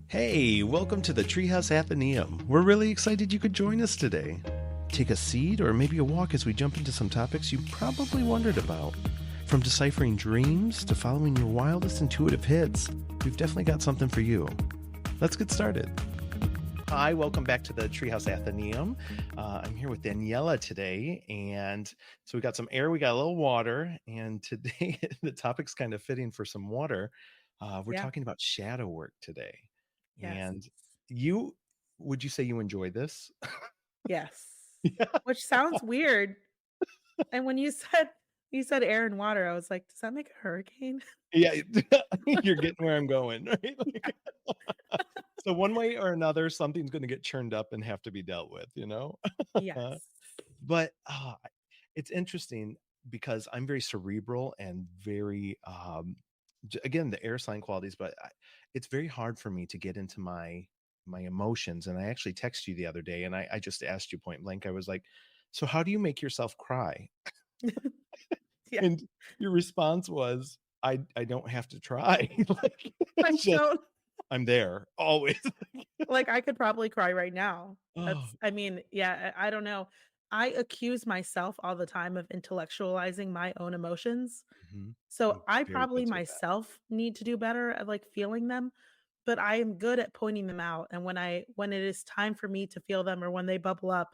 Hey, welcome to the Treehouse Athenaeum. We're really excited you could join us today. Take a seat or maybe a walk as we jump into some topics you probably wondered about. From deciphering dreams to following your wildest intuitive hits, we've definitely got something for you. Let's get started. Hi, welcome back to the Treehouse Athenaeum. I'm here with Daniela today, and so we got some air, we got a little water, and today the topic's kind of fitting for some water. We're Yeah. talking about shadow work today. Yes. And you would you say you enjoy this? Yes. Yeah. Which sounds weird. And when you said air and water, I was like, "Does that make a hurricane?" Yeah, you're getting where I'm going, right? Yeah. So one way or another, something's gonna get churned up and have to be dealt with, you know? Yes. But, it's interesting because I'm very cerebral and very, again, the air sign qualities, but it's very hard for me to get into my emotions. And I actually texted you the other day, and I just asked you point blank. I was like, "So how do you make yourself cry?" Yeah. And your response was, "I don't have to try." Like I it's just don't I'm there always. like, I could probably cry right now. Oh, I don't know. I accuse myself all the time of intellectualizing my own emotions. mhm. So, I'm I very probably guilty of that. myself need to do better at, like, feeling them, but I am good at pointing them out, and when it is time for me to feel them or when they bubble up,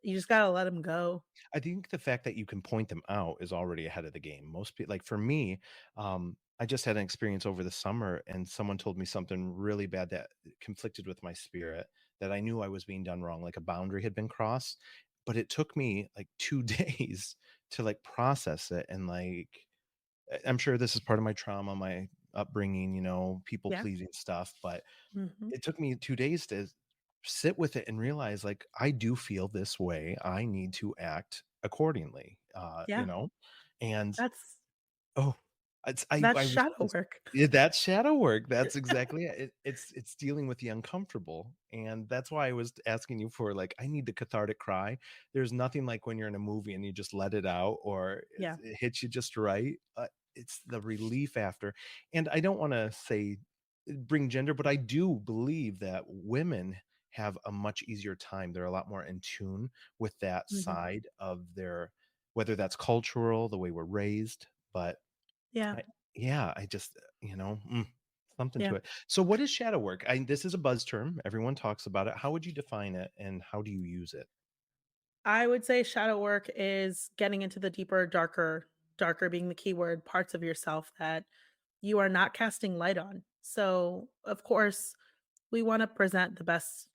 you just gotta let them go. I think the fact that you can point them out is already ahead of the game. Most people, like for me, I just had an experience over the summer and someone told me something really bad that conflicted with my spirit that I knew I was being done wrong, like a boundary had been crossed. But it took me like 2 days to like process it. And like, I'm sure this is part of my trauma, my upbringing, people Yeah. pleasing stuff. But Mhm. it took me 2 days to sit with it and realize, like, I do feel this way. I need to act accordingly, Yeah. and That's oh, it's that's I was shadow just work. yeah, that's shadow work. That's exactly it. It's dealing with the uncomfortable, and that's why I was asking you for, like, I need the cathartic cry. There's nothing like when you're in a movie and you just let it out or Yeah. it hits you just right. It's the relief after, and I don't wanna say bring gender, but I do believe that women have a much easier time. They're a lot more in tune with that Mhm. side of their whether that's cultural, the way we're raised, but Yeah. I yeah, I just, something Yeah. to it. So what is shadow work? This is a buzz term. Everyone talks about it. How would you define it and how do you use it? I would say shadow work is getting into the deeper, darker being the keyword, parts of yourself that you are not casting light on. So, of course, we wanna present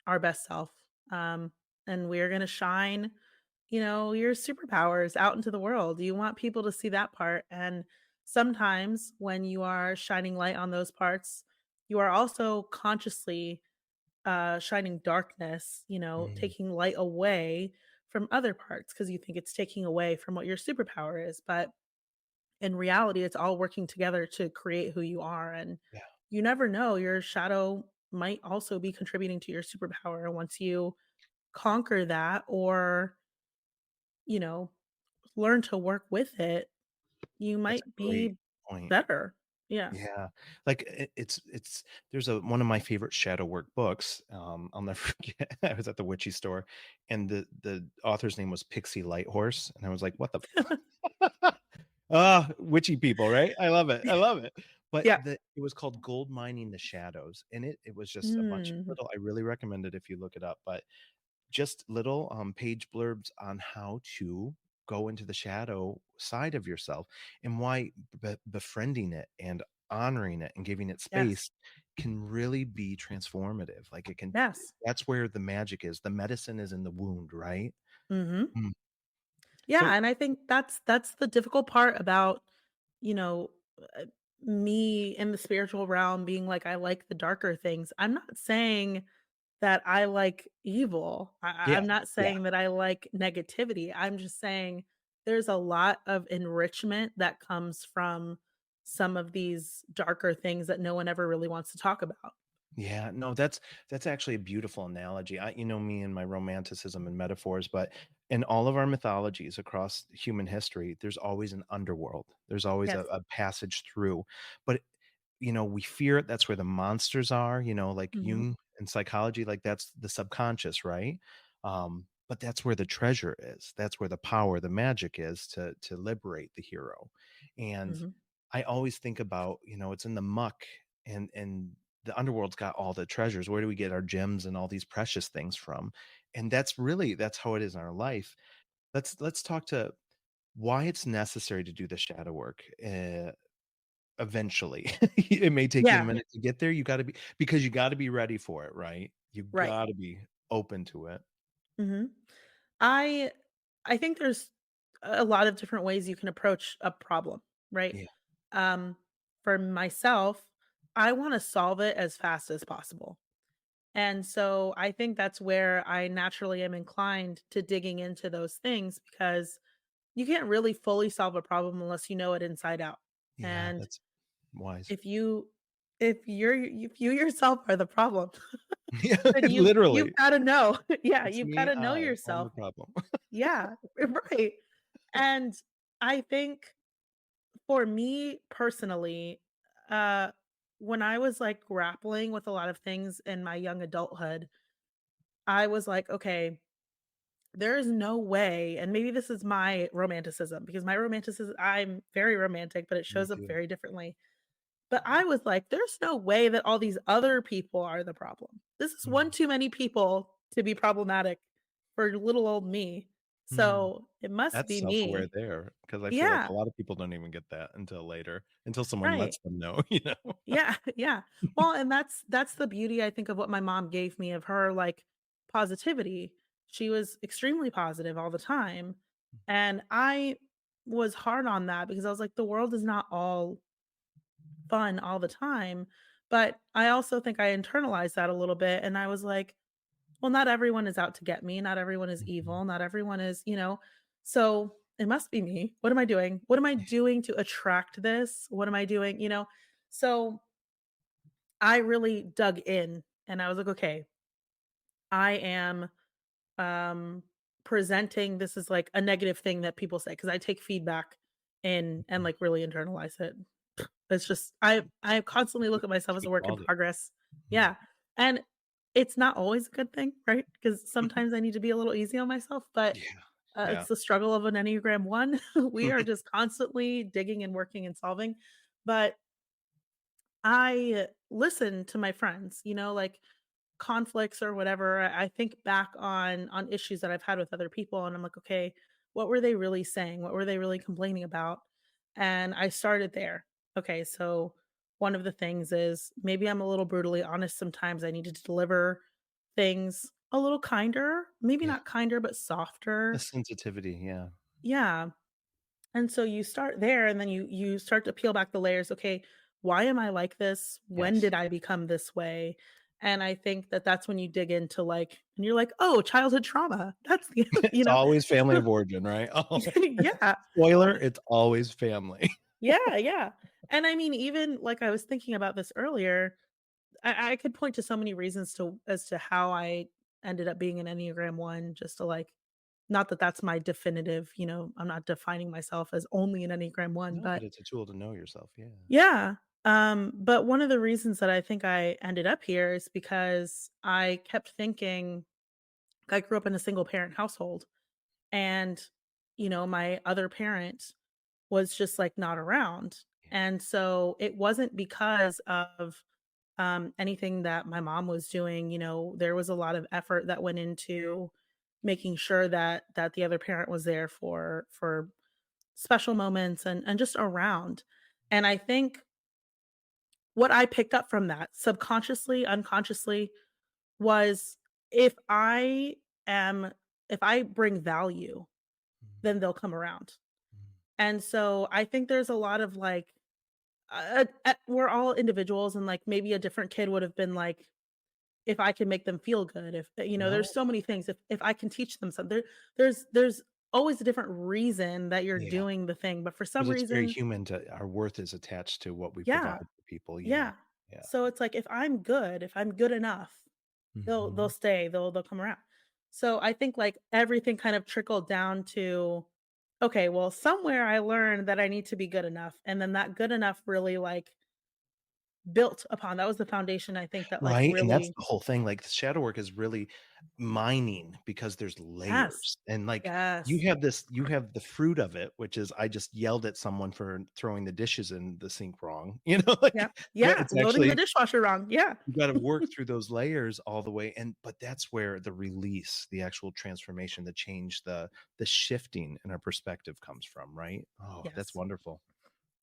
our best self, and we're gonna shine, your superpowers out into the world. You want people to see that part, and sometimes when you are shining light on those parts, you are also consciously shining darkness, Mm, taking light away from other parts because you think it's taking away from what your superpower is. But in reality, it's all working together to create who you are. And yeah, you never know, your shadow might also be contributing to your superpower. And once you conquer that or, you know, learn to work with it, you that's might a great be point. better. Yeah. Yeah. Like it's there's a one of my favorite shadow work books. I'll never forget. I was at the witchy store and the author's name was Pixie Lighthorse. And I was like, what the witchy people, right? I love it. I love it. But Yeah. it was called Gold Mining the Shadows. And it was just a bunch of Mm, little, I really recommend it if you look it up, but just little page blurbs on how to go into the shadow side of yourself and why befriending it and honoring it and giving it yes. space can really be transformative. Like it can, Yes. that's where the magic is. The medicine is in the wound, right? Hmm. Mm. Yeah, So, and I think that's the difficult part about, you know, uh, me in the spiritual realm being like, I like the darker things. I'm not saying that I like evil. I'm yeah, not yeah. saying that I like negativity. I'm just saying there's a lot of enrichment that comes from some of these darker things that no one ever really wants to talk about. Yeah, no, that's actually a beautiful analogy. You know me and my romanticism and metaphors, but in all of our mythologies across human history, there's always an underworld. There's always Yes. a passage through. But we fear it. That's where the monsters are, like Mhm. Jung in psychology, like that's the subconscious, right? But that's where the treasure is. That's where the power, the magic is to liberate the hero. And Mhm. I always think about, it's in the muck, and the underworld's got all the treasures. Where do we get our gems and all these precious things from? And that's how it is in our life. Let's talk to why it's necessary to do the shadow work. Eventually. It may take you a Yeah, minute to get there, because you gotta be ready for it, right? You right. gotta be open to it. Mhm. I I think there's a lot of different ways you can approach a problem, right? Yeah, Um, for myself, I wanna solve it as fast as possible. And so I think that's where I naturally am inclined to digging into those things because you can't really fully solve a problem unless you know it inside out. yeah, And that's wise. if you if you yourself are the problem, Yeah, then you've literally. gotta know. Yeah, It's you've me, gotta know I'm the yourself. problem. Yeah, right. And I think for me personally, uh, when I was, like, grappling with a lot of things in my young adulthood, I was like, "Okay, there is no way," and maybe this is my romanticism because my romanticism I'm very romantic, but it Me shows up too. very differently. But I was like, "There's no way that all these other people are the problem. This is one Mm, too many people to be problematic for little old me. mm. So, it must That's be self-aware me." there, because I feel like Yeah, a lot of people don't even get that until later, until someone right. lets them know, you know? Yeah, yeah. Well, and that's the beauty I think of what my mom gave me of her, like, positivity. She was extremely positive all the time, and I was hard on that because I was like, "The world is not all fun all the time," but I also think I internalized that a little bit, and I was like, "Well, not everyone is out to get me, not everyone is Mhm. evil, not everyone is" so it must be me. What am I doing? What am I Yeah. doing to attract this? What am I doing, you know? So I really dug in and I was like, "Okay, I am, um, presenting this is like a negative thing that people say because I take feedback and, Mhm. like, really internalize it. It's just I constantly look at myself as a Speak work in positive. progress. Mhm. Yeah, and it's not always a good thing, right? Because sometimes I need to be a little easy on myself, but, Yeah, yeah. it's the struggle of an Enneagram 1. We are just constantly digging and working and solving, but I listen to my friends, like conflicts or whatever. I think back on issues that I've had with other people and I'm like, okay, what were they really saying? What were they really complaining about? And I started there. Okay, so one of the things is maybe I'm a little brutally honest sometimes. I needed to deliver things a little kinder, maybe Yeah, not kinder, but a softer. sensitivity, yeah. Yeah. And so you start there and then you start to peel back the layers. Okay, why am I like this? When Yes. did I become this way? And I think that that's when you dig into like and you're like, "Oh, childhood trauma." That's the It's always family of origin, right? Oh, yeah. spoiler, it's always family. Yeah, yeah. And I mean, even like I was thinking about this earlier, I could point to so many reasons to as to how I ended up being an Enneagram 1 just to like not that that's my definitive, I'm not defining myself as only an Enneagram 1, No, but but it's a tool to know yourself, yeah. yeah. But one of the reasons that I think I ended up here is because I kept thinking I grew up in a single parent household and my other parent was just like not around. Yeah, And so it wasn't because of anything that my mom was doing, there was a lot of effort that went into making sure that the other parent was there for special moments and just around. And I think what I picked up from that, subconsciously, unconsciously, was if I am if I bring value, mhm, then they'll come around. mhm. And so I think there's a lot of like, we're all individuals, and like maybe a different kid would have been like, if I can make them feel good, if there's No, so many things. If I can teach them something, there's always a different reason that you're yeah, doing the thing. But for some because it's very reason, human to our worth is attached to what we provide yeah, for people, yeah, yeah. yeah. So it's like if I'm good enough, they'll Mhm. stay, they'll come around. So I think, like, everything kind of trickled down to, okay, well, somewhere I learned that I need to be good enough, and then that good enough really, like, built upon. That was the foundation I think that like Right, and that's really. the whole thing, like, the shadow work is really mining because there's Yes. layers, and, like, Yes. you have the fruit of it, which is I just yelled at someone for throwing the dishes in the sink wrong, Yeah. that Yeah, it's loading the actually dishwasher wrong. Yeah. you gotta work through those layers all the way, and but that's where the release, the actual transformation, the change, the shifting in our perspective comes from, right? Oh, that's Yes. wonderful.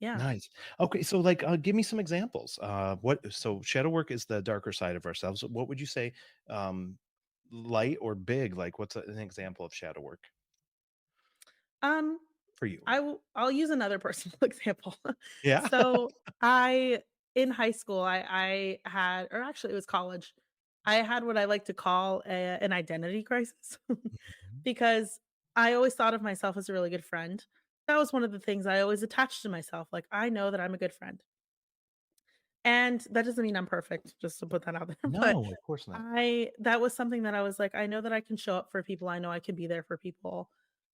Yeah. Nice. Okay, so, like, give me some examples. What so shadow work is the darker side of ourselves. What would you say, um, light or big? Like, what's an example of shadow work Um, for you? I'll use another personal example. Yeah. So, I in high school, I had or actually it was college. I had what I like to call an identity crisis Mhm. because I always thought of myself as a really good friend. That was one of the things I always attached to myself. Like, I know that I'm a good friend. And that doesn't mean I'm perfect, just to put that out there. But No, of course not. I that was something that I was like, I know that I can show up for people. I know I can be there for people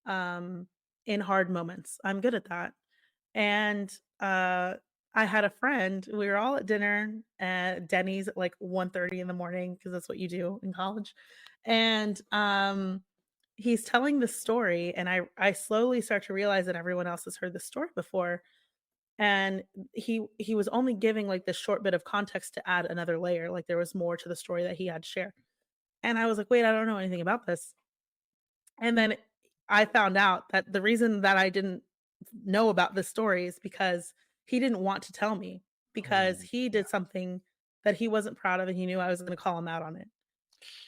um in hard moments. I'm good at that. And I had a friend, we were all at dinner at Denny's at like 1:30 in the morning because that's what you do in college. And he's telling the story and I slowly start to realize that everyone else has heard the story before and he was only giving like this short bit of context to add another layer, like there was more to the story that he had to share. And I was like, "Wait, I don't know anything about this." And then I found out that the reason that I didn't know about this story is because he didn't want to tell me because Oh, he yeah. did something that he wasn't proud of and he knew I was gonna call him out on it.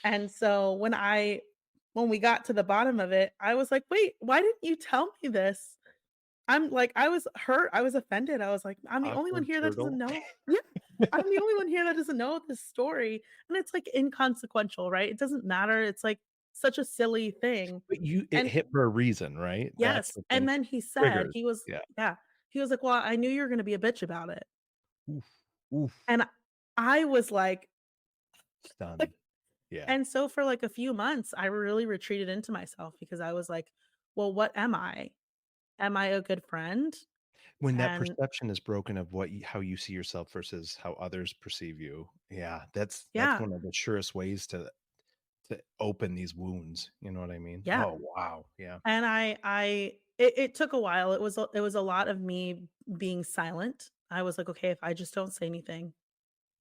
And so when we got to the bottom of it, I was like, "Wait, why didn't you tell me this?" I'm like, I was hurt, I was offended, I was like, "I'm the only one Awkward here that doesn't turtle. know." Yeah, I'm the only one here that doesn't know this story, and it's, like, inconsequential, right? It doesn't matter, it's, like, such a silly thing, But it and hit for a reason, right? That's yes, the and thing. then he said, Triggers. he was Yeah. yeah, he was like, "Well, I knew you were gonna be a bitch about it," Oof. Oof. and I was like Stunned. Yeah. and so for, like, a few months, I really retreated into myself because I was like, "Well, what am I? Am I a good friend?" When that And perception is broken of how you see yourself versus how others perceive you, yeah, that's yeah. one of the surest ways to open these wounds, you know what I mean? Yeah, Oh, wow, yeah. and it took a while. It was a lot of me being silent. I was like, "Okay, if I just don't say anything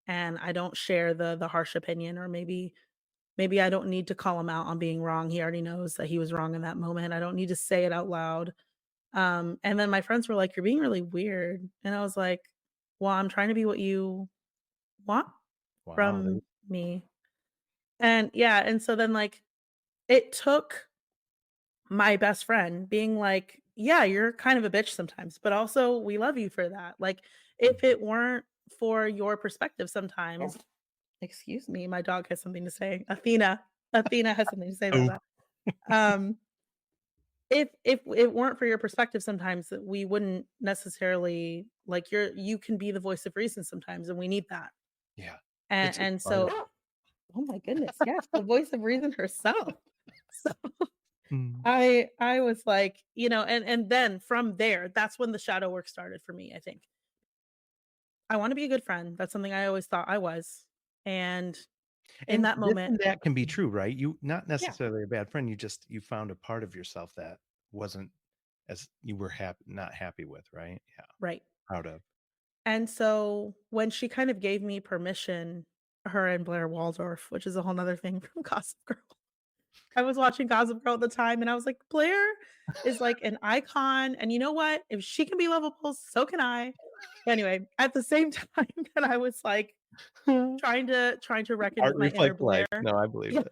and I don't share the harsh opinion or maybe I don't need to call him out on being wrong. He already knows that he was wrong in that moment. I don't need to say it out loud." And then my friends were like, "You're being really weird." And I was like, "Well, I'm trying to be what you want Wow, they from me." And yeah, and so then like it took my best friend being like, "Yeah, you're kind of a bitch sometimes, but also we love you for that." Like, if Mhm. it weren't for your perspective sometimes excuse me, my dog has something to say. Athena has something to say about Oh, that. Um, if it weren't for your perspective sometimes that we wouldn't necessarily like, you can be the voice of reason sometimes, and we need that. yeah. It's And vital. so oh my goodness, yes, the voice of reason herself. So Mm. I was like, and then from there, that's when the shadow work started for me, I think. I wanna be a good friend, that's something I always thought I was, and in And that this moment and that can be true, right? You not yeah, necessarily a bad friend, you found a part of yourself that wasn't as you were not happy with, right? Yeah, right. proud of. And so, when she kind of gave me permission her and Blair Waldorf, which is a whole 'nother thing from Gossip Girl. I was watching Gossip Girl at the time, and I was like, "Blair is, like, an icon, and you know what? If she can be lovable, so can I." Anyway, at the same time that I was, like, trying to reckon Art with my inner reflects Blair. life. No, I believe Yeah. it.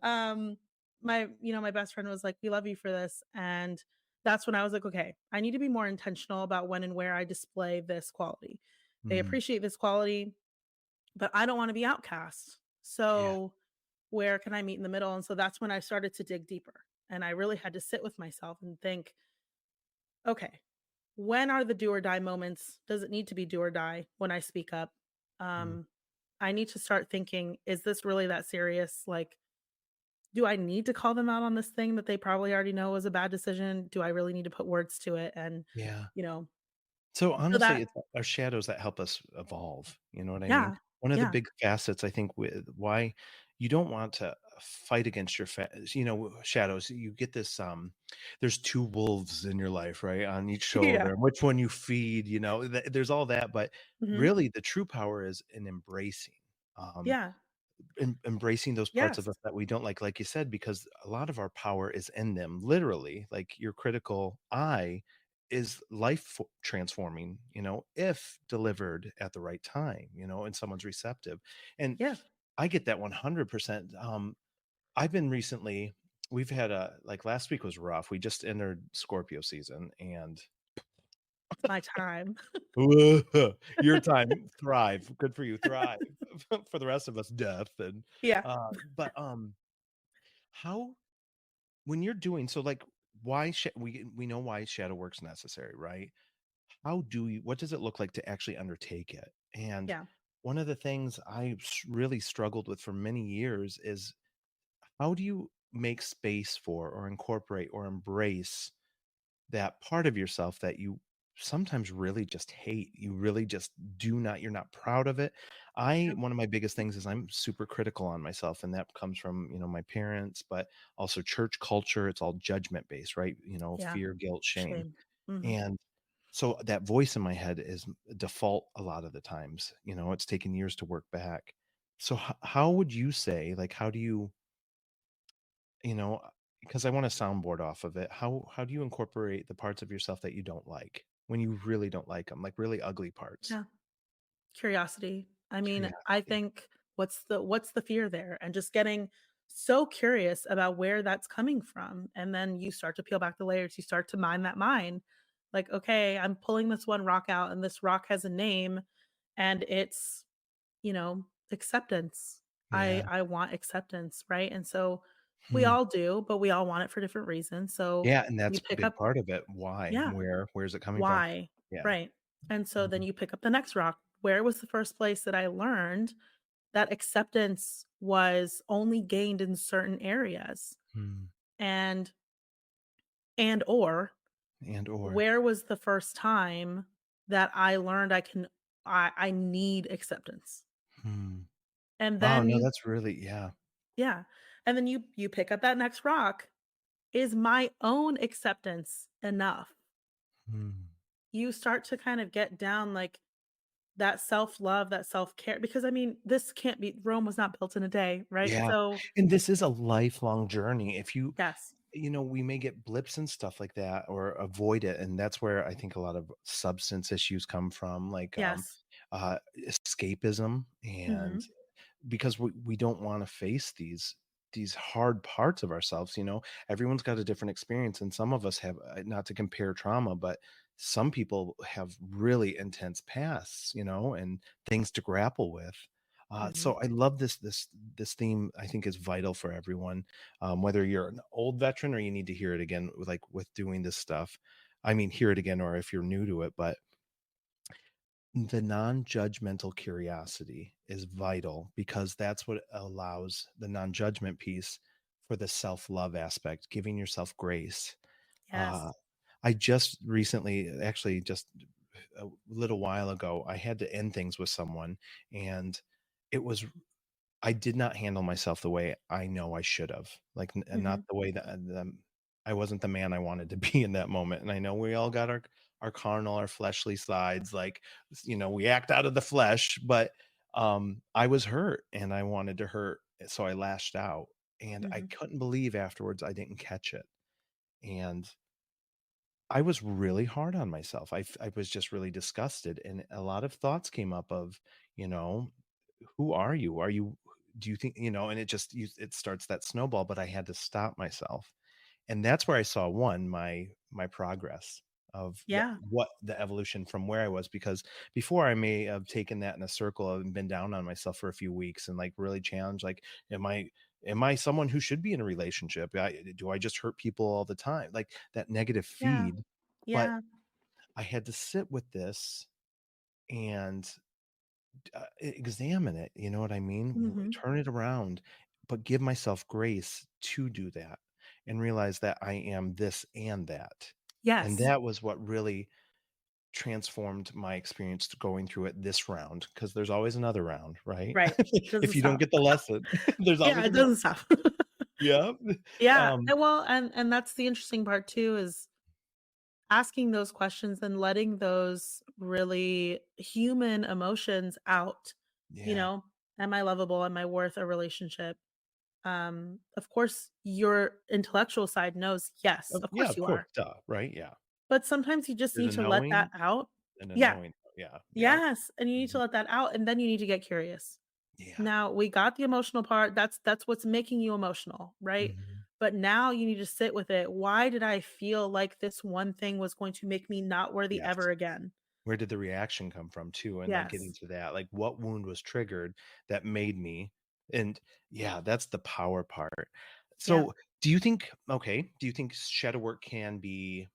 Um, my best friend was like, "We love you for this," and that's when I was like, "Okay, I need to be more intentional about when and where I display this quality. They Mm, appreciate this quality, but I don't wanna be outcast. yeah, So, where can I meet in the middle?" And so that's when I started to dig deeper, and I really had to sit with myself and think, "Okay, when are the do or die moments? Does it need to be do or die when I speak up? mm, Um, I need to start thinking, is this really that serious? Like, do I need to call them out on this thing that they probably already know was a bad decision? Do I really need to put words to it?" And, yeah. you know So, So honestly, that it's our shadows that help us evolve, you know what I mean? yeah, One of the yeah, big facets, I think, with why you don't want to fight against your shadows. You get this, there's 2 wolves in your life, right, on each yeah, shoulder, and which one you feed, there's all that, but mhm, really the true power is in embracing, um, yeah, embracing those parts of yes, us that we don't like you said, because a lot of our power is in them, literally, like, your critical eye is transforming, if delivered at the right time, and someone's receptive, and yeah, I get that 100%. I've been recently we've had a like, last week was rough. We just entered Scorpio season, and it's my time. your time, thrive, good for you, thrive. For the rest of us, death, and, Yeah, but, how when you're doing so, like, why we know why shadow work's necessary, right? How do you what does it look like to actually undertake it? And yeah, one of the things I really struggled with for many years is, how do you make space for or incorporate or embrace that part of yourself that you sometimes really just hate? You really just you're not proud of it. yeah, One of my biggest things is I'm super critical on myself, and that comes from, my parents, but also church culture. It's all judgment based, right? yeah, Fear, guilt, shame. shame. Mhm, And so that voice in my head is default a lot of the times. It's taken years to work back. So how would you say, like, how do you, you know, because I want a soundboard off of it. How do you incorporate the parts of yourself that you don't like when you really don't like them, like really ugly parts? yeah. Curiosity. I mean, I Curiosity. think what's the fear there? And just getting so curious about where that's coming from. And then you start to peel back the layers. You start to mine that mine. Like, okay, I'm pulling this one rock out and this rock has a name and it's, acceptance. I Yeah. I want acceptance, right? And so we Hmm. all do, but we all want it for different reasons. So Yeah, and you that's a pick big up part of it. Why? yeah, Where's it coming from? why? Yeah. Right. And so then Mhm. you pick up the next rock. Where was the first place that I learned that acceptance was only gained in certain areas? Hmm. And or And or. where was the first time that I learned I need acceptance? Hmm. And Wow, then no, you that's really, yeah. yeah. And then you pick up that next rock. Is my own acceptance enough? Hmm. You start to kind of get down like that self-love, that self-care because, I mean, this can't be Rome was not built in a day, right? Yeah, So and this is a lifelong journey. If yes. we may get blips and stuff like that or avoid it, and that's where I think a lot of substance issues come from, like, Yes. escapism, and Mhm. because we don't wanna face these hard parts of ourselves, everyone's got a different experience, and some of us have, not to compare trauma, but some people have really intense pasts, and things to grapple with. Mhm. So I love this theme. I think is vital for everyone, whether you're an old veteran or you need to hear it again, like with doing this stuff. I mean, hear it again, or if you're new to it, but the non-judgmental curiosity is vital because that's what allows the non-judgment piece for the self-love aspect, giving yourself grace. Uh, Yes. I just recently, actually, just a little while ago, I had to end things with someone, and it was I did not handle myself the way I know I should have, like, and not Mhm. the way that, I wasn't the man I wanted to be in that moment, and I know we all got our carnal, our fleshly sides, like, we act out of the flesh, but, I was hurt, and I wanted to hurt, so I lashed out, and I Mhm. couldn't believe afterwards I didn't catch it, and I was really hard on myself. I was just really disgusted, and a lot of thoughts came up of, you know, who are you? Do you think, and it starts that snowball, but I had to stop myself. And that's where I saw my progress of Yeah. what the evolution from where I was, because before I may have taken that in a circle and been down on myself for a few weeks and, like, really challenged, like, am I someone who should be in a relationship? Do I just hurt people all the time? Like, that negative Yeah. feed. But Yeah. I had to sit with this and, examine it, you know what I mean? Mhm. Turn it around, but give myself grace to do that and realize that I am this and that. And Yes. that was what really transformed my experience to going through it this round, because there's always another round, right? Right. If Doesn't you don't stop. get the lesson, there's Yeah, always it another. doesn't stop. Yeah. Yeah, Um, and well, and that's the interesting part too is asking those questions and letting those really human emotions out, you yeah. know, am I lovable? Am I worth a relationship? Of course, your intellectual side knows, yes, of Yeah, course of you course, are. duh, right? Yeah. But sometimes you just There's need a to let that knowing out. and a Yeah. knowing. Yeah, yeah. Yes, and you need to Mhm. let that out, and then you need to get curious. Yeah. Now, we got the emotional part, that's what's making you emotional, right? Mhm. But now you need to sit with it. Why did I feel like this one thing was going to make me not worthy Yes. ever again? Where did the reaction come from too? And then getting Yes. to that, like, what wound was triggered that made me, and yeah, that's the power part. Yeah. So, do you think shadow work can be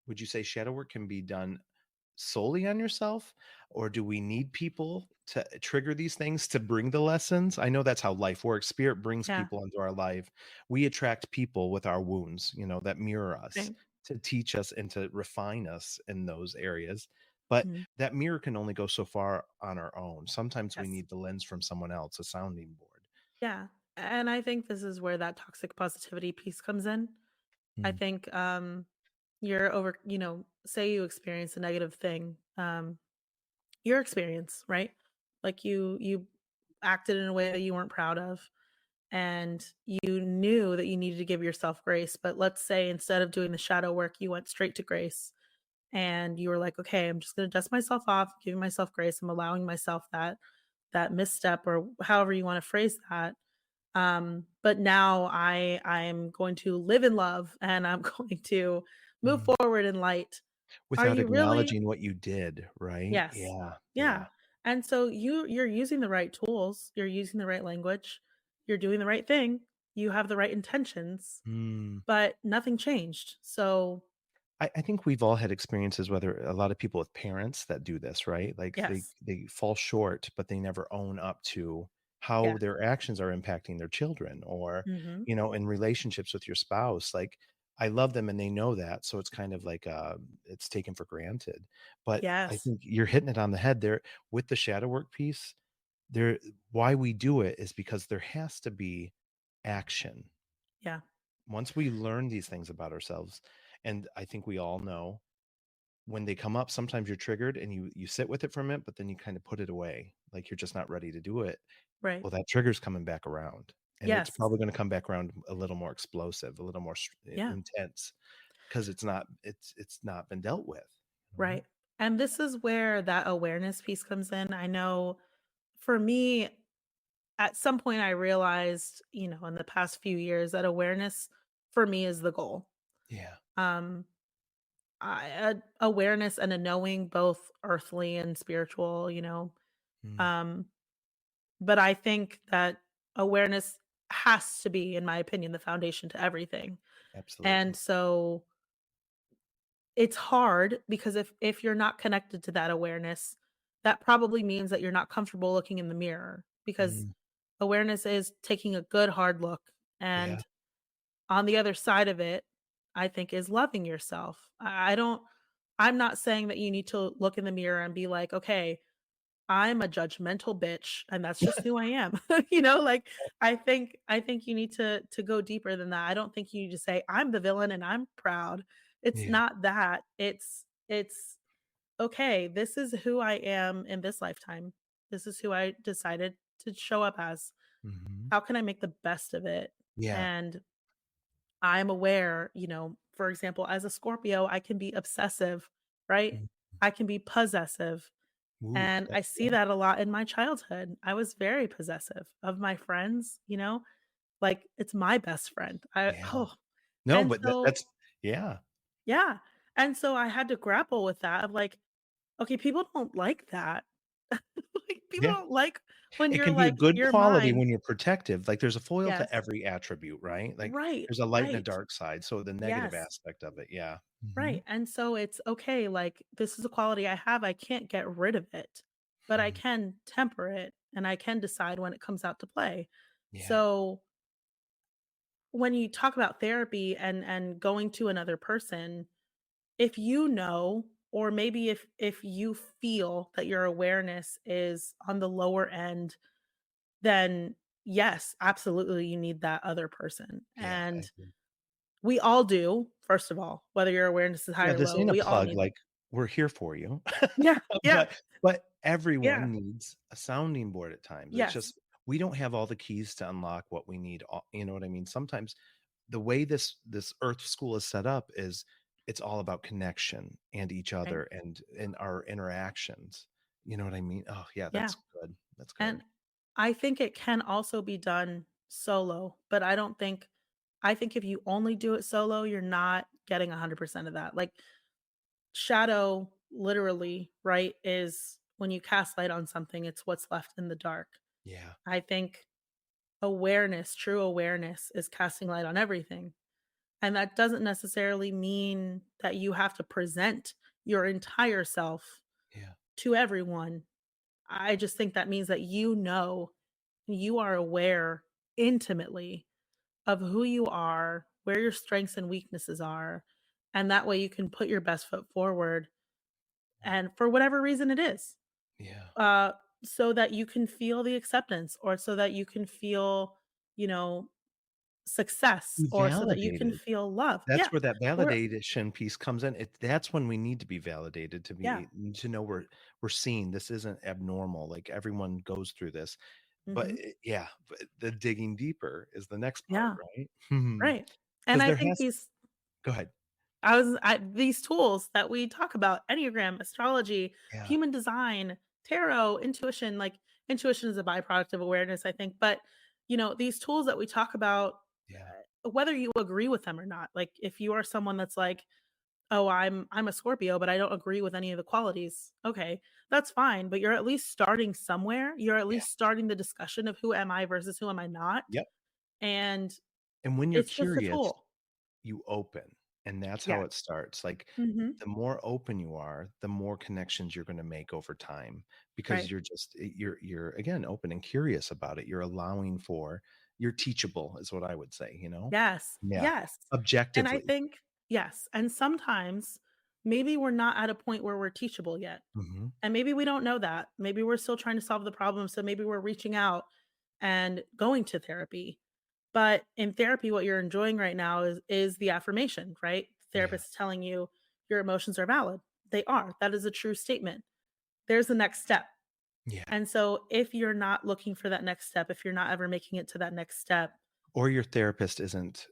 would you say shadow work can be done solely on yourself, or do we need people to trigger these things to bring the lessons? I know that's how life works. Spirit brings Yeah. people into our life. We attract people with our wounds, that mirror us Right. to teach us and to refine us in those areas. But Mhm. that mirror can only go so far on our own. Sometimes we Yes. need the lens from someone else, a sounding board. Yeah. And I think this is where that toxic positivity piece comes in. I Mm, think, you're over say you experience a negative thing, your experience, right? Like you acted in a way that you weren't proud of, and you knew that you needed to give yourself grace, but let's say instead of doing the shadow work, you went straight to grace, and you were like, "Okay, I'm just gonna dust myself off, giving myself grace. I'm allowing myself that misstep," or however you wanna phrase that. But now I'm going to live in love, and I'm going to move mm. forward in light. Are Without you really? acknowledging what you did, right? Yes. Yeah, Yeah. yeah. And so you're using the right tools, you're using the right language, you're doing the right thing, you have the right intentions, Mm. but nothing changed. So, I think we've all had experiences, whether a lot of people with parents that do this, right? Like yes. they fall short, but they never own up to Yeah. how their actions are impacting their children, or, Mhm. in relationships with your spouse. Like, I love them and they know that. So it's kind of like it's taken for granted. But I Yes. think you're hitting it on the head there with the shadow work piece. There Why we do it is because there has to be action. Yeah. Once we learn these things about ourselves, and I think we all know when they come up, sometimes you're triggered and you sit with it for a minute, but then you kind of put it away, like you're just not ready to do it. Right. Well, that trigger's coming back around, and it's Yes. probably going to come back around a little more explosive, a little more Yeah. intense, because it's not been dealt with. You know? Right. And this is where that awareness piece comes in. I know for me, at some point I realized, in the past few years that awareness for me is the goal. Yeah. Um awareness and a knowing, both earthly and spiritual, Mm, um but I think that awareness has to be, in my opinion, the foundation to everything. And absolutely. so it's hard because if you're not connected to that awareness, that probably means that you're not comfortable looking in the mirror, because Mm, awareness is taking a good hard look, yeah. and on the other side of it, I think, is loving yourself. I don't I'm not saying that you need to look in the mirror and be like, "Okay, I'm a judgmental bitch and that's just who I am." Like, I think you need to go deeper than that. I don't think you need to say, "I'm the villain and I'm proud." It's Yeah. not that. It's okay, this is who I am in this lifetime. This is who I decided to show up as. Hmm. How can I make the best of it? Yeah. And I'm aware, for example, as a Scorpio, I can be obsessive, right? Mm. I can be possessive. Ooh, And I see yeah. that a lot in my childhood. I was very possessive of my friends, like it's my best friend. Yeah. No, And but so, that's yeah. yeah. And so I had to grapple with that of like, okay, people don't like that. Like, people Yeah. don't like when It you're can be a like, good you're quality mine. when you're protective, like, there's a foil to Yes. every attribute, right? Like, Right. there's a light and a Right. dark side, so the negative Yes. aspect of it, yeah. Mhm. Right, and so it's okay, like, this is a quality I have, I can't get rid of it, but I Mhm. can temper it, and I can decide when it comes out to play. Yeah. So, when you talk about therapy and going to another person, if you know or maybe if you feel that your awareness is on the lower end, then yes, absolutely you need that other person. Yeah, I And agree. we all do, first of all, whether your awareness is high Yeah, or this low, ain't a we all plug, need. like, we're here for you. Yeah, yeah, But yeah, everyone needs a sounding board at times. It's yes, just we don't have all the keys to unlock what we need, you know what I mean? Sometimes the way this Earth school is set up is it's all about connection and each right, other and our interactions. You know what I mean? Oh, yeah, yeah. that's good. That's And good. I think it can also be done solo, but I think if you only do it solo, you're not getting 100% of that. Like shadow literally, right, is when you cast light on something, it's what's left in the dark. Yeah, I think awareness, true awareness is casting light on everything. And that doesn't necessarily mean that you have to present your entire self yeah, to everyone. I just think that means that you are aware intimately of who you are, where your strengths and weaknesses are, and that way you can put your best foot forward and for whatever reason it is. yeah. Uh so that you can feel the acceptance or so that you can feel, you know, success Be or so that you can validated. feel love. That's Yeah. where that Or validation piece comes in. That's when we need to be validated yeah. to know we're seen. This isn't abnormal. Like everyone goes through this. But Mhm. yeah, but the digging deeper is the next part, Yeah. right? Right. And Because I there think has go ahead. these tools that we talk about, Enneagram, astrology, Yeah, human design, tarot, intuition, like intuition is a byproduct of awareness, I think. But, these tools that we talk about, yeah, whether you agree with them or not, like if you are someone that's like, oh, I'm a Scorpio, but I don't agree with any of the qualities. Okay, that's fine. But you're at least starting somewhere. You're at yeah, least starting the discussion of who am I versus who am I not. yep. And And when you're it's just a curious, tool. you open, and that's how Yeah. it starts. Like, Hmm. the more open you are, the more connections you're gonna make over time because Right. you're again, open and curious about it. You're teachable is what I would say, you know? Yes, Yeah. yes, and I Objectively. think yes, and sometimes maybe we're not at a point where we're teachable yet, Mhm. and maybe we don't know that. Maybe we're still trying to solve the problem, so maybe we're reaching out and going to therapy. But in therapy, what you're enjoying right now is the affirmation, right? Yeah. Therapist is telling you your emotions are valid. They are. That is a true statement. There's the next step. Yeah. And so if you're not looking for that next step, if you're not ever making it to that next step, Or your therapist isn't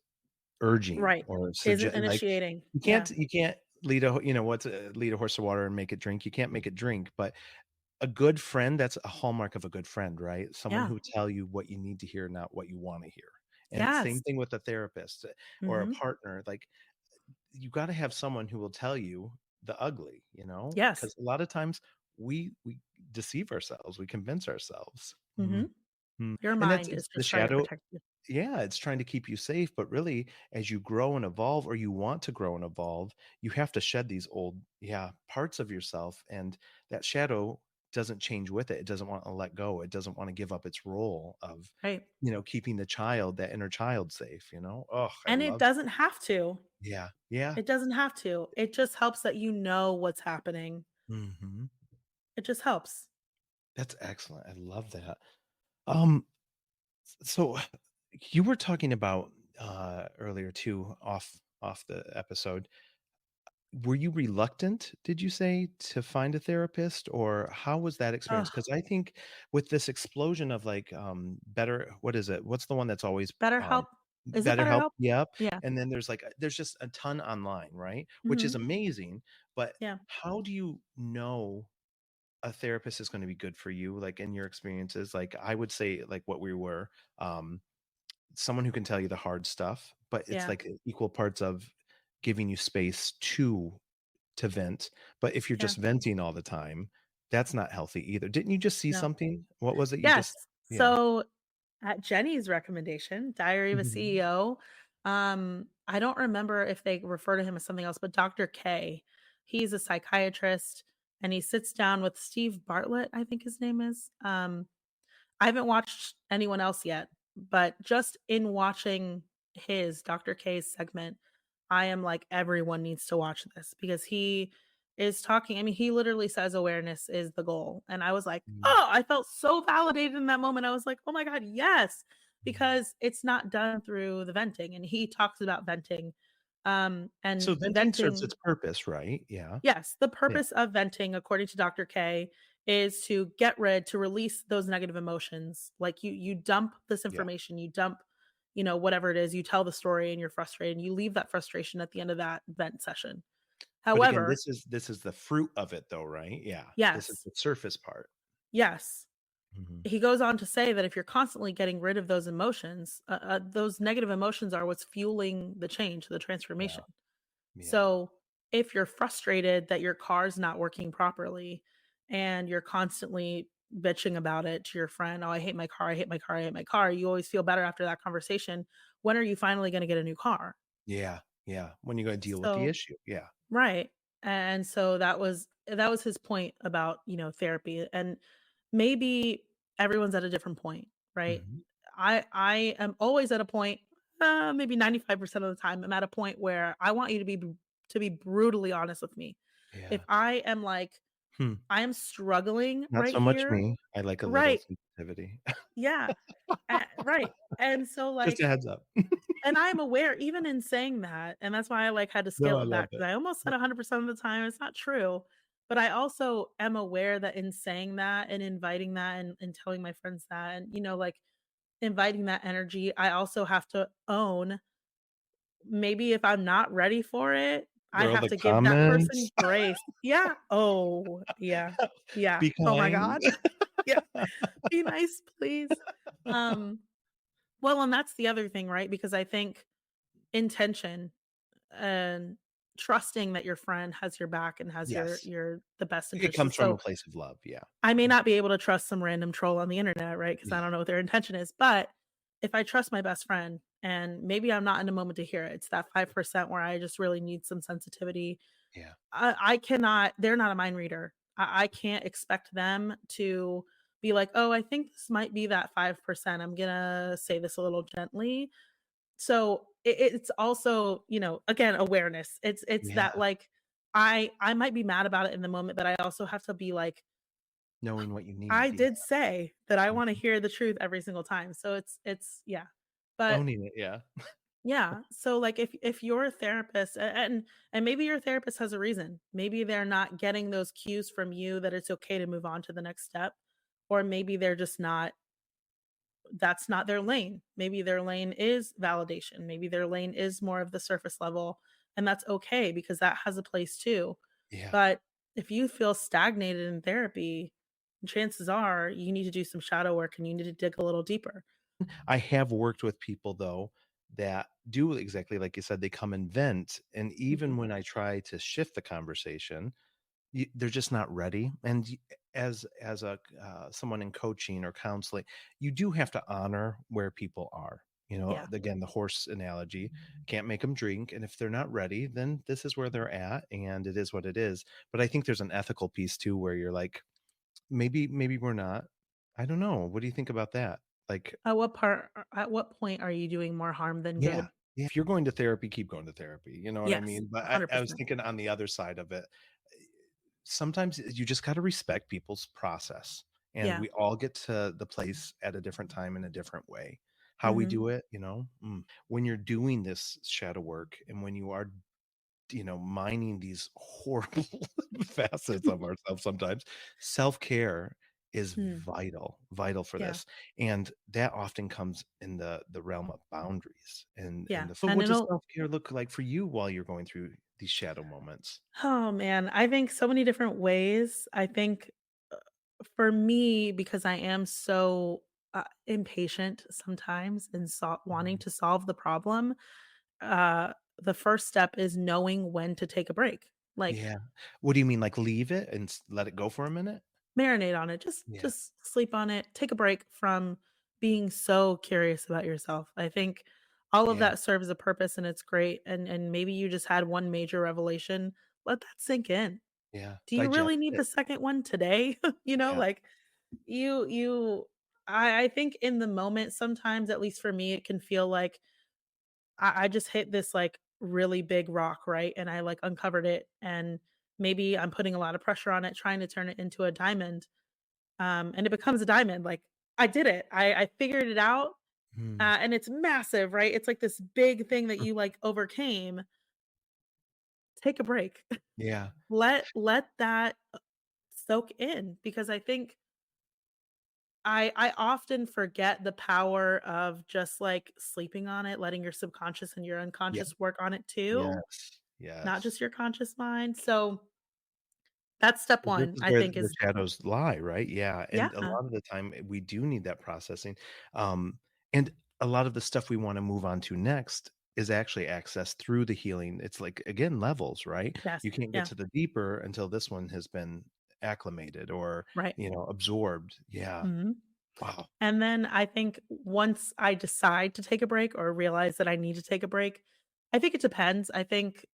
urging right, or isn't like, initiating. Yeah. you can't lead a lead a horse to water and make it drink? You can't make it drink, but a good friend, that's a hallmark of a good friend, right? Someone Yeah. who tell you what you need to hear, not what you wanna hear. And Yes. same thing with a therapist, or a Mhm. partner, like, you gotta have someone who will tell you the ugly, you know? Yes. Because a lot of times we deceive ourselves, we convince ourselves. Mhm. Mhm. Your And that's mind it's is the just trying to shadow. protect you. Yeah, it's trying to keep you safe, but really, as you grow and evolve, or you want to grow and evolve, you have to shed these old, yeah, parts of yourself, and that shadow doesn't change with it. It doesn't want to let go. It doesn't want to give up its role of, Right. keeping that inner child safe, you know? Oh, I And it love doesn't have to. yeah, yeah. It doesn't have to. It just helps that you know what's happening. Mhm. It just helps. That's excellent. I love that. Um, so you were talking about earlier too, off the episode. Were you reluctant, did you say, to find a therapist, or how was that experience? Oh, Because I think with this explosion of, like, better what is it? What's the one that's always, BetterHelp. Is it BetterHelp? BetterHelp? Yep, Yeah. and then there's, like, there's just a ton online, right? Which is Mhm. amazing, but Yeah. how do you know a therapist is gonna be good for you, like, in your experiences? Like, I would say, like, what we were, someone who can tell you the hard stuff, but it's, Yeah. like, equal parts of giving you space to vent, but if you're Yeah. just venting all the time, that's not healthy either. Didn't you just see No. something? What was it you Yes. just yeah. So, at Jenny's recommendation, Diary of a Mhm. CEO, I don't remember if they refer to him as something else, but Dr. K, he's a psychiatrist, and he sits down with Steve Bartlett, I think his name is. I haven't watched anyone else yet, but just in watching his Dr. K's segment, I am like, everyone needs to watch this because he is talking. I mean, he literally says awareness is the goal. And I was like, Mm, oh, I felt so validated in that moment. I was like, oh my God, yes, mm. because it's not done through the venting. And he talks about venting. And So venting serves venting, its purpose, right? Yeah. yes, the Yeah. purpose of venting, according to Dr. K, is to get rid, to release those negative emotions. Like you dump this Yeah. information, you dump, whatever it is, you tell the story and you're frustrated, and you leave that frustration at the end of that vent session. But again, However, this is the fruit of it though, right? Yeah. This is yes, the surface part. yes. Mhm. He goes on to say that if you're constantly getting rid of those negative emotions are what's fueling the change, the Yeah. transformation. Yeah. So if you're frustrated that your car's not working properly and you're constantly bitching about it to your friend, oh, I hate my car, I hate my car, I hate my car, you always feel better after that conversation. When are you finally going to get a new car? Yeah. Yeah. When you're gonna deal with the So issue. Yeah. right. And so that was his point about, therapy. And maybe everyone's at a different point, right? Mhm. I am always at a point, maybe 95% of the time, I'm at a point where I want you to be brutally honest with me. If Yeah. I am like, Hmm. I am struggling Not right so much here, me. I like a little right? sensitivity. Yeah. Right. And so Just a like heads up. and I'm aware even in saying that, and that's why I, like, had to No, scale I it love back because it. I almost said Yep. 100% of the time, it's not true, but I also am aware that in saying that and inviting that and telling my friends that and, like, inviting that energy, I also have to own maybe if I'm not ready for it, I Girl, have the to give that comments. person grace. Yeah. Oh, yeah. Yeah. Be Oh my kind. god. Yeah. Be nice, please. Um, well, and that's the other thing, right? Because I think intention and trusting that your friend has your back and has your Yes. your the best It intentions. comes from a So, place of love, yeah. I may Mm, not be able to trust some random troll on the internet, right? Because I yeah, don't know what their intention is, but if I trust my best friend and maybe I'm not in a moment to hear it, it's that 5% where I just really need some sensitivity. yeah. I cannot they're not a mind reader. I can't expect them to be like, "Oh, I think this might be that 5%. I'm gonna say this a little gently." So, it's also, again, awareness. It's Yeah, that, like, I might be mad about it in the moment, but I also have to be like, knowing what you "I need, yeah. did say that I wanna Mhm. hear the truth every single time." So it's yeah. But Owning it, yeah. yeah, so, like, if your therapist and maybe your therapist has a reason. Maybe they're not getting those cues from you that it's okay to move on to the next step, or maybe they're just not that's not their lane. Maybe their lane is validation. Maybe their lane is more of the surface level, and that's okay because that has a place too. Yeah. But if you feel stagnated in therapy, chances are you need to do some shadow work and you need to dig a little deeper. I have worked with people though that do exactly like you said, they come and vent, and even Mhm. when I try to shift the conversation, they're just not ready. And as a someone in coaching or counseling, you do have to honor where people are. Yeah. Again, the horse analogy, can't make them drink, and if they're not ready, then this is where they're at, and it is what it is. But I think there's an ethical piece too, where you're like, maybe we're not. I don't know. What do you think about that? Like, At what point are you doing more harm than yeah. good? Yeah, if you're going to therapy, keep going to therapy, you know what I Yes, mean? But I was 100%. thinking on the other side of it, sometimes you just gotta respect people's process, and Yeah. we all get to the place at a different time in a different way. How we Mhm. do it, when you're doing this shadow work and when you are, mining these horrible facets of ourselves sometimes, self-care is Mm. vital for Yeah. this, and that often comes in the realm of boundaries and Yeah. the so And what does it'll self-care look like for you while you're going through these shadow moments? Oh man, I think so many different ways. I think uh, for me, because I am so impatient sometimes and wanting Mhm. to solve the problem, the first step is knowing when to take a break. Like Yeah. What do you mean, like, leave it and let it go for a minute? marinate on it. Just Yeah. just sleep on it. Take a break from being so curious about yourself. I think all of Yeah. that serves a purpose and it's great. And maybe you just had one major revelation. Let that sink in. Yeah. Do you really Digest need it. the second one today? Yeah. Like you I think in the moment sometimes, at least for me, it can feel like I just hit this like really big rock, right? And I like uncovered it and maybe I'm putting a lot of pressure on it, trying to turn it into a diamond, and it becomes a diamond. Like, I did it. I figured it out, Mm. and it's massive, right? It's like this big thing that you like overcame. Take a break. Yeah. Let that soak in because I think I often forget the power of just like sleeping on it, letting your subconscious and your Yeah. unconscious work on it too, Yes. not Yes. just your conscious mind. So that's step This one, is I where think the is shadows lie, right? Yeah, yeah, and a lot of the time, we do need that processing, and a lot of the stuff we wanna move on to next is actually accessed through the healing. It's like, again, levels, right? yes, You can't get yeah, to the deeper until this one has been acclimated or, right. absorbed. Yeah. Mhm. Wow. And then I think once I decide to take a break or realize that I need to take a break, I think it depends. I think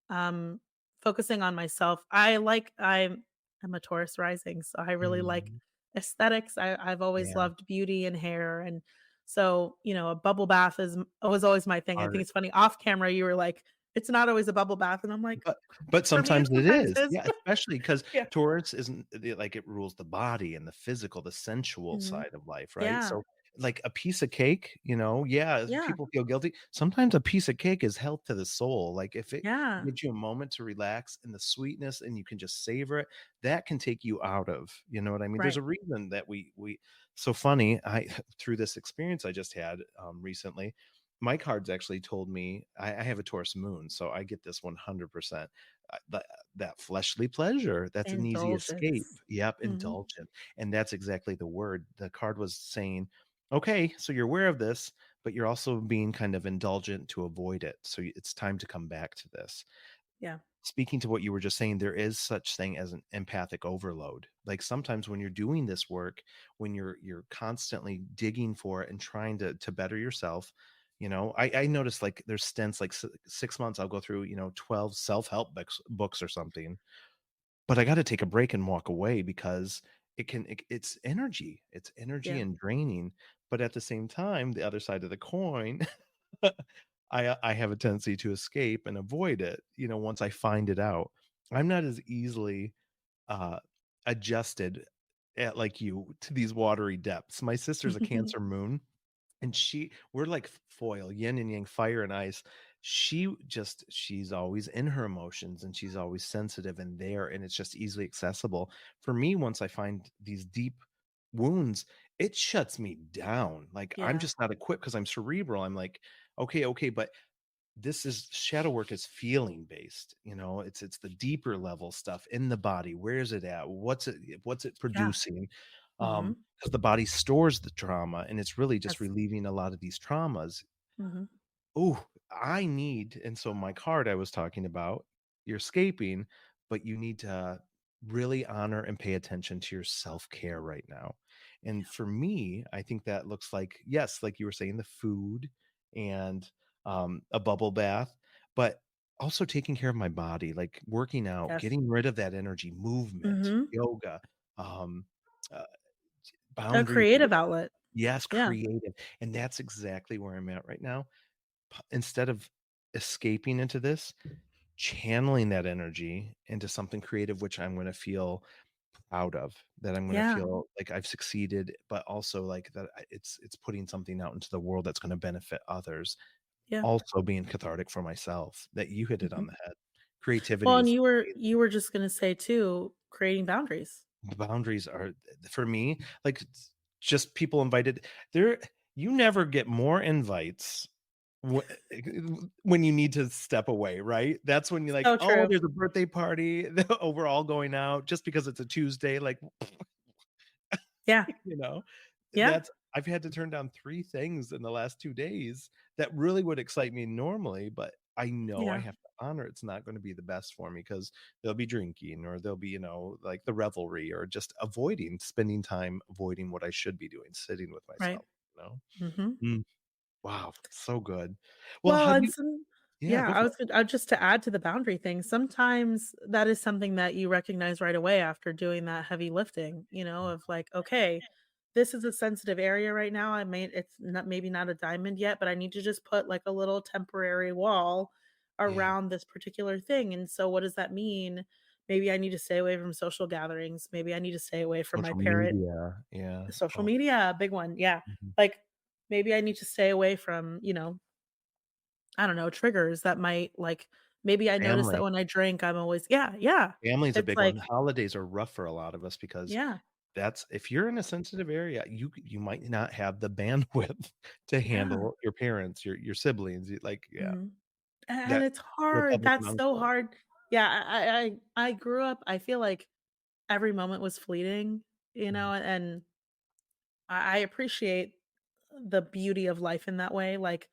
focusing on myself, I'm a Taurus rising, so I really like Mhm. aesthetics. I've always Yeah. loved beauty and hair and so, a bubble bath was always my thing. I think Art. it's funny off camera you were like it's not always a bubble bath and I'm like But for me it sometimes it sometimes is. is. Yeah, especially because Yeah. Taurus isn't like, it rules the body and the physical, the sensual Mhm. side of life, right? Yeah. So, like, a piece of cake, yeah, Yeah. people feel guilty. Sometimes a piece of cake is health to the soul. Like, if it Yeah. gives you a moment to relax and the sweetness and you can just savor it, that can take you out of, you know what I mean? There's Right. a reason that we so funny, I through this experience I just had, recently, my cards actually told me I have a Taurus moon, so I get this 100%. That fleshly pleasure, that's an easy escape. Indulgence. Yep, Mhm. indulgent, and that's exactly the word. The card was saying, "Okay, so you're aware of this, but you're also being kind of indulgent to avoid it, so it's time to come back to this." Yeah. Speaking to what you were just saying, there is such thing as an empathic overload. Like, sometimes when you're doing this work, when you're constantly digging for it and trying to better yourself, I noticed, like, there's stints, like, 6 months, I'll go through, 12 self-help books or something, but I gotta take a break and walk away because it's energy Yeah. and draining, but at the same time, the other side of the coin, I have a tendency to escape and avoid it, once I find it out. I'm not as easily, uh, adjusted at like you to these watery depths. My sister's a Cancer moon, and we're like foil, yin and yang, fire and ice. She's always in her emotions and she's always sensitive and there, and it's just easily accessible. For me, once I find these deep wounds, it shuts me down. Like, I'm Yeah. just not equipped because I'm cerebral. I'm like, okay, okay, but this is shadow work is feeling based, it's the deeper level stuff in the body. Where is it at? What's it Yeah. producing? Mhm. Because the body stores the trauma and it's really just Yes. relieving a lot of these traumas. Mhm. Oh, I need, and so my card I was talking about, you're escaping, but you need to really honor and pay attention to your self-care right now. And for me, I think that looks like, yes, like you were saying, the food and a bubble bath, but also taking care of my body, like working out, Yes. getting rid of that energy, movement, Mhm. yoga, um, uh, A boundary creative work. outlet. Yes, Yeah. creative. And that's exactly where I'm at right now. Instead of escaping into this, channeling that energy into something creative, which I'm gonna feel proud of, that I'm gonna Yeah. feel like I've succeeded, but also like that it's putting something out into the world that's gonna benefit others, Yeah. also being cathartic for myself. That you hit it on Mhm. the head. Creativity Well, and is you were just gonna say too, creating boundaries. the boundaries are for me, like, just people invited there. You never get more invites wh when you need to step away, right? That's when you're like, So "Oh, true. there's a birthday party. Oh, we're all going out just because it's a Tuesday," like, Yeah. you know? Yeah. That's I've had to turn down 3 things in the last 2 days that really would excite me normally, but I know I Yeah. have to honor it's not gonna be the best for me because 'cause they'll be drinking or they'll be, like, the revelry or just spending time avoiding what I should be doing, sitting with Right. myself, you know? Mhm. Mm, wow, so good. Well, Well, have and you some Yeah, yeah, go for it. just to add to the boundary thing, sometimes that is something that you recognize right away after doing that heavy lifting, of like, "Okay, this is a sensitive area right now. It's not maybe not a diamond yet, but I need to just put like a little temporary wall Yeah, around this particular thing." And so what does that mean? maybe I need to stay away from social gatherings, maybe I need to stay away from my Social parent media, yeah. social Oh, media, big one, yeah. mhm. Like, maybe I need to stay away from, I don't know, triggers that might like maybe I notice that Family. when I drink, I'm always yeah, yeah. Family's a It's big one. like Holidays are rough for a lot of us because yeah, that's if you're in a sensitive area, you might not have the bandwidth to yeah. handle your parents, your siblings, like, yeah, Mhm. And that it's hard, Republican that's so uncle. hard. Yeah, I grew up I feel like every moment was fleeting, Mhm. and I appreciate the beauty of life in that way, like,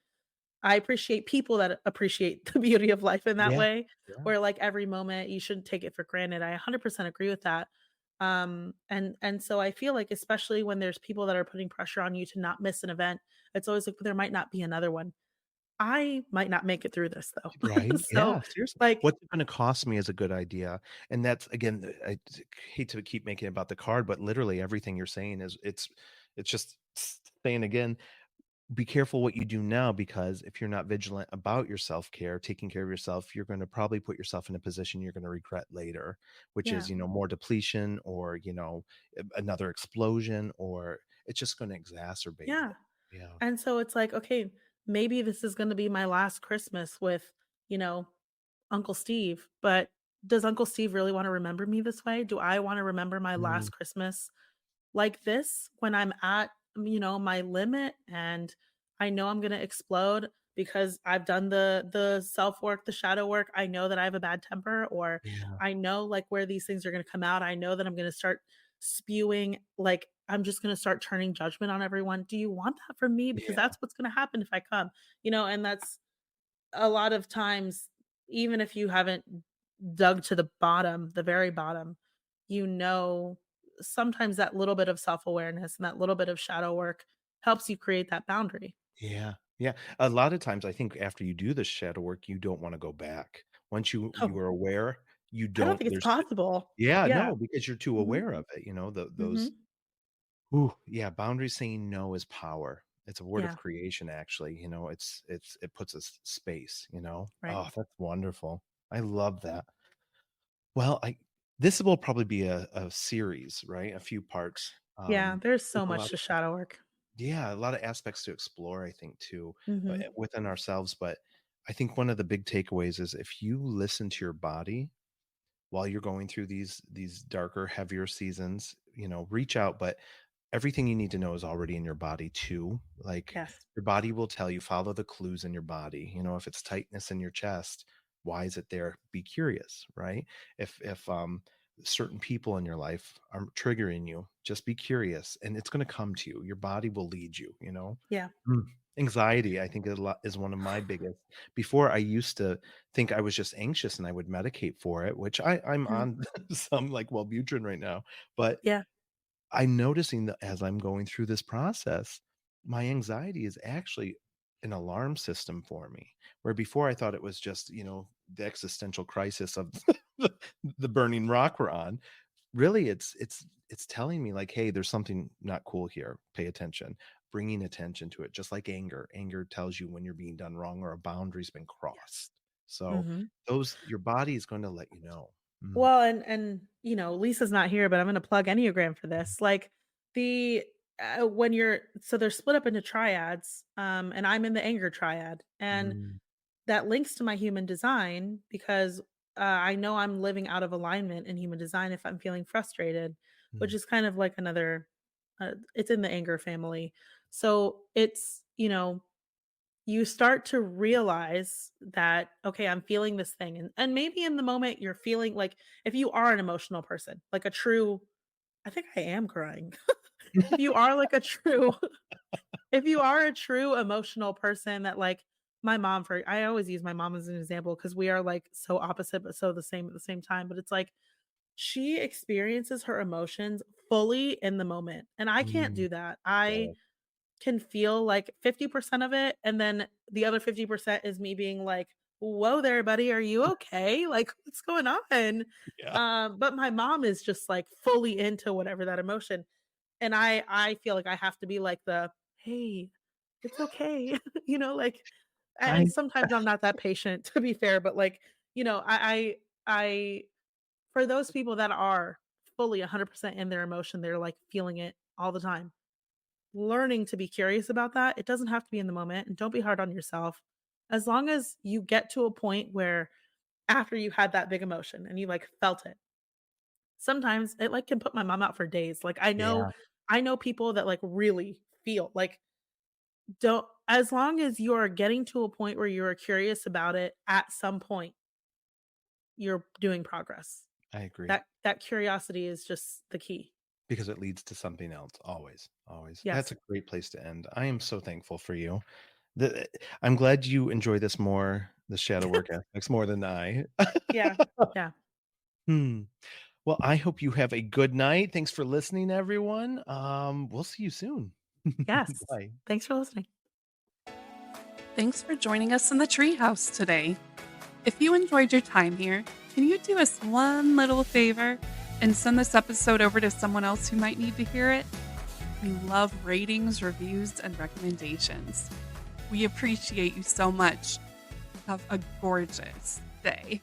I appreciate people that appreciate the beauty of life in that Yeah, way, yeah, where, like, every moment you shouldn't take it for granted. I 100% agree with that. And so I feel like especially when there's people that are putting pressure on you to not miss an event, it's always like, "There might not be another one." I might not make it through this though. right, So, yeah, seriously. like What's it gonna cost me is a good idea, and that's again, I hate to keep making it about the card, but literally everything you're saying is it's just saying again, be careful what you do now because if you're not vigilant about your self-care, taking care of yourself, you're going to probably put yourself in a position you're going to regret later, which is, yeah, more depletion or, another explosion or it's just going to exacerbate yeah. it. Yeah. And so it's like, okay, maybe this is gonna be my last Christmas with, you know, Uncle Steve, but does Uncle Steve really wanna remember me this way? Do I wanna remember my Mm, last Christmas like this when I'm at, my limit and I know I'm gonna explode because I've done the self work, the shadow work. I know that I have a bad temper, or yeah. I know like where these things are gonna come out. I know that I'm gonna start spewing, like I'm just gonna start turning judgment on everyone. Do you want that from me? Because Yeah. that's what's gonna happen if I come, and that's a lot of times, even if you haven't dug to the bottom, the very bottom, you know, sometimes that little bit of self-awareness and that little bit of shadow work helps you create that boundary. Yeah. Yeah. A lot of times I think after you do the shadow work, you don't want to go back. Once you Oh, are aware, you I don't don't think it's there's possible. yeah, Yeah. no, because you're too Mhm. aware of it, those Mhm. ooh, yeah, boundaries saying no is power. It's a word of Yeah, creation, actually, it puts us space, you know? right. Oh, that's wonderful. I love that. Well, I this will probably be a series, right? A few parts. Yeah, there's There's so a much lot to of shadow work. yeah, a lot of aspects to explore, I think, too, Mhm. within ourselves, but I think one of the big takeaways is if you listen to your body while you're going through these darker, heavier seasons, reach out, but everything you need to know is already in your body too. Like Yes. your body will tell you, follow the clues in your body. If it's tightness in your chest, why is it there? Be curious, right? If certain people in your life are triggering you, just be curious and it's going to come to you. Your body will lead you. Yeah. Mm. Anxiety, I think, is one of my biggest. Before, I used to think I was just anxious and I would medicate for it, which I'm Mhm. on some like Wellbutrin right now. But Yeah. I'm noticing that as I'm going through this process, my anxiety is actually an alarm system for me. Where before I thought it was just, the existential crisis of the burning rock we're on. Really, it's telling me like, hey, there's something not cool here. Pay attention. Bringing attention to it, just like anger. Anger tells you when you're being done wrong or a boundary's been crossed. So Mhm. those your body is going to let you know. Mm, Well, and Lisa's not here, but I'm gonna plug Enneagram for mhm, this. Like the when you're so they're split up into triads, and I'm in the anger triad, and mm, that links to my human design because I know I'm living out of alignment in human design if I'm feeling frustrated, which mm. is kind of like another. It's in the anger family, so it's you start to realize that, okay, I'm feeling this thing. And maybe in the moment you're feeling like if you are an emotional person, like a true, I think I am crying. If you are like a true, if you are a true emotional person that like my mom, for I always use my mom as an example because we are like so opposite but so the same at the same time. But it's like she experiences her emotions fully in the moment. And I can't Mm, do that. I yeah. can feel like 50% of it, and then the other 50% is me being like, "Whoa there, buddy, are you okay? Like, what's going on?" Yeah. But my mom is just like fully into whatever that emotion, and I feel like I have to be like the, "Hey, it's okay," like, and I sometimes I'm not that patient to be fair, but like, I For those people that are fully 100% in their emotion, they're like feeling it all the time. Learning to be curious about that, it doesn't have to be in the moment, and don't be hard on yourself. As long as you get to a point where after you had that big emotion and you like felt it, sometimes it like can put my mom out for days. Like Yeah, I know people that like really feel like don't as long as you're getting to a point where you're curious about it at some point, you're doing progress. I agree. That curiosity is just the key. Because it leads to something else, always, always. That's Yes. a great place to end. I am so thankful for you. The I'm glad you enjoy this more, the shadow work aspects more than I. Yeah. Yeah. Hmm. Well, I hope you have a good night. Thanks for listening, everyone. We'll see you soon. Yes. Bye. Thanks for listening. Thanks for joining us in the treehouse today. If you enjoyed your time here, can you do us one little favor and send this episode over to someone else who might need to hear it? We love ratings, reviews, and recommendations. We appreciate you so much. Have a gorgeous day.